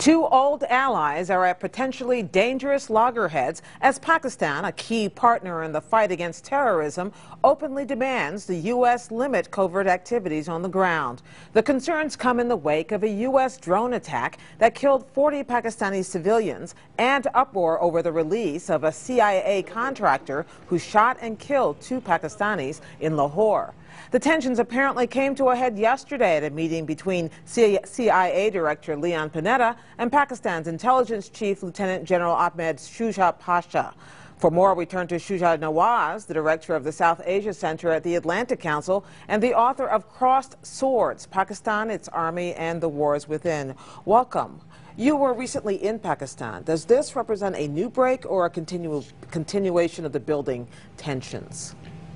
Two old allies are at potentially dangerous loggerheads as Pakistan, a key partner in the fight against terrorism, openly demands the U.S. limit covert activities on the ground. The concerns come in the wake of a U.S. drone attack that killed 40 Pakistani civilians and uproar over the release of a CIA contractor who shot and killed two Pakistanis in Lahore. The tensions apparently came to a head yesterday at a meeting between CIA Director Leon Panetta and Pakistan's intelligence chief, Lieutenant General Ahmed Shuja Pasha. For more, we turn to Shuja Nawaz, the director of the South Asia Center at the Atlantic Council and the author of Crossed Swords, Pakistan, Its Army, and the Wars Within. Welcome. You were recently in Pakistan. Does this represent a new break or a continuation of the building tensions?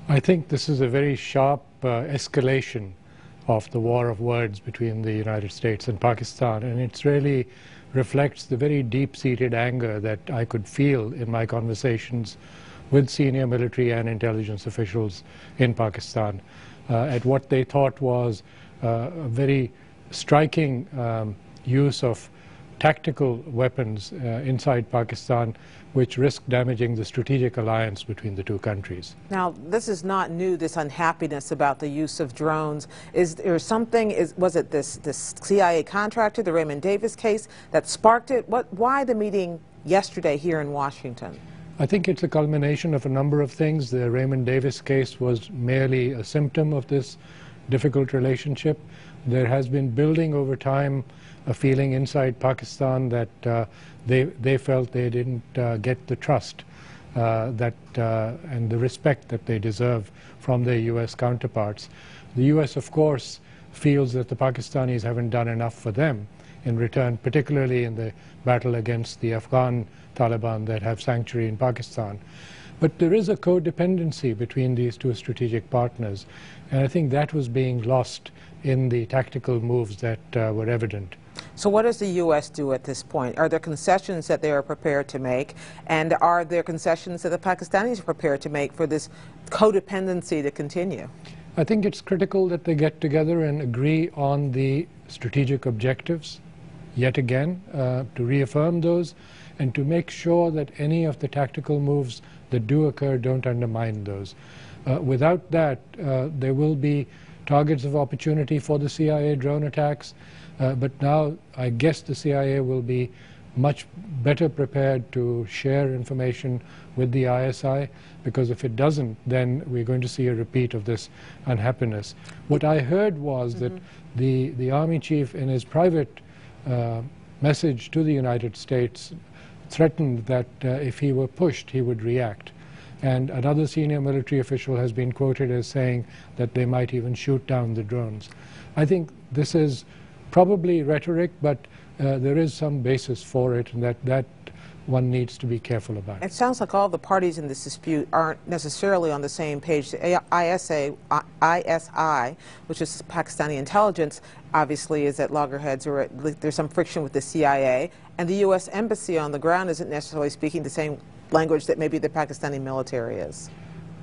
I think this is a very sharp escalation of the war of words between the United States and Pakistan, and it really reflects the very deep-seated anger that I could feel in my conversations with senior military and intelligence officials in Pakistan at what they thought was a very striking use of tactical weapons inside Pakistan, which risk damaging the strategic alliance between the two countries. Now, this is not new, this unhappiness about the use of drones. Is there something, was it this CIA contractor, the Raymond Davis case, that sparked it? Why the meeting yesterday here in Washington? I think it's a culmination of a number of things. The Raymond Davis case was merely a symptom of this difficult relationship. There has been building over time a feeling inside Pakistan that they felt they didn't get the trust and the respect that they deserve from their U.S. counterparts. The U.S., of course, feels that the Pakistanis haven't done enough for them in return, particularly in the battle against the Afghan Taliban that have sanctuary in Pakistan. But there is a codependency between these two strategic partners, and I think that was being lost in the tactical moves that were evident. So what does the U.S. do at this point? Are there concessions that they are prepared to make? And are there concessions that the Pakistanis are prepared to make for this codependency to continue? I think it's critical that they get together and agree on the strategic objectives, yet again, to reaffirm those and to make sure that any of the tactical moves that do occur don't undermine those. Without that, there will be targets of opportunity for the CIA drone attacks. But now I guess the CIA will be much better prepared to share information with the ISI, because if it doesn't, then we're going to see a repeat of this unhappiness. What I heard was that the Army chief, in his private message to the United States, threatened that if he were pushed, he would react. And another senior military official has been quoted as saying that they might even shoot down the drones. I think this is probably rhetoric, but there is some basis for it, and that one needs to be careful about. It sounds like all the parties in this dispute aren't necessarily on the same page. The ISI, which is Pakistani intelligence, obviously is at loggerheads, or there's some friction with the CIA, and the U.S. Embassy on the ground isn't necessarily speaking the same language that maybe the Pakistani military is.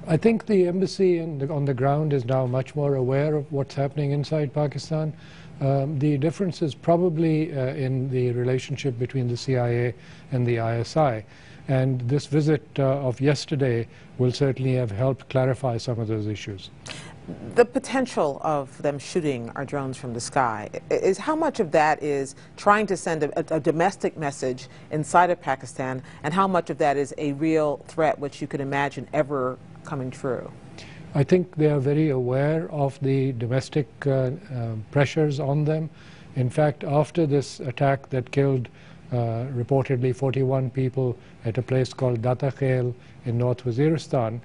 I think the embassy on the ground is now much more aware of what's happening inside Pakistan. The difference is probably in the relationship between the CIA and the ISI. And this visit of yesterday will certainly have helped clarify some of those issues. The potential of them shooting our drones from the sky, is how much of that is trying to send a domestic message inside of Pakistan, and how much of that is a real threat which you could imagine ever coming true? I think they are very aware of the domestic pressures on them. In fact, after this attack that killed reportedly 41 people at a place called Data Khel in North Waziristan,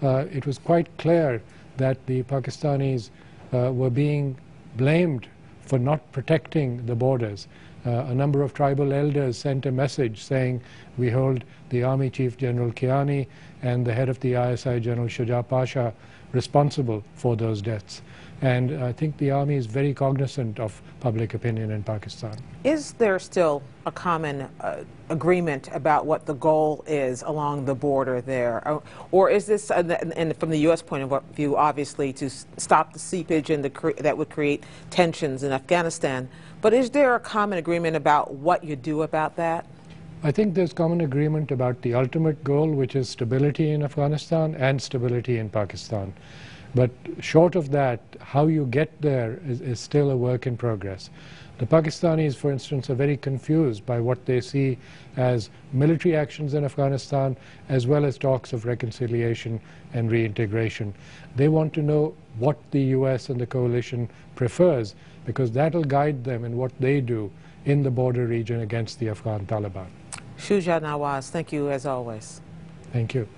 it was quite clear that the Pakistanis were being blamed for not protecting the borders. A number of tribal elders sent a message saying, we hold the Army Chief General Kiani and the head of the ISI General Shuja Pasha responsible for those deaths. And I think the Army is very cognizant of public opinion in Pakistan. Is there still a common agreement about what the goal is along the border there? Or is this, and from the U.S. point of view, obviously, to stop the seepage and that would create tensions in Afghanistan, but is there a common agreement about what you do about that? I think there's common agreement about the ultimate goal, which is stability in Afghanistan and stability in Pakistan. But short of that, how you get there is still a work in progress. The Pakistanis, for instance, are very confused by what they see as military actions in Afghanistan, as well as talks of reconciliation and reintegration. They want to know what the US and the coalition prefers, because that will guide them in what they do in the border region against the Afghan Taliban. Shuja Nawaz, thank you as always. Thank you.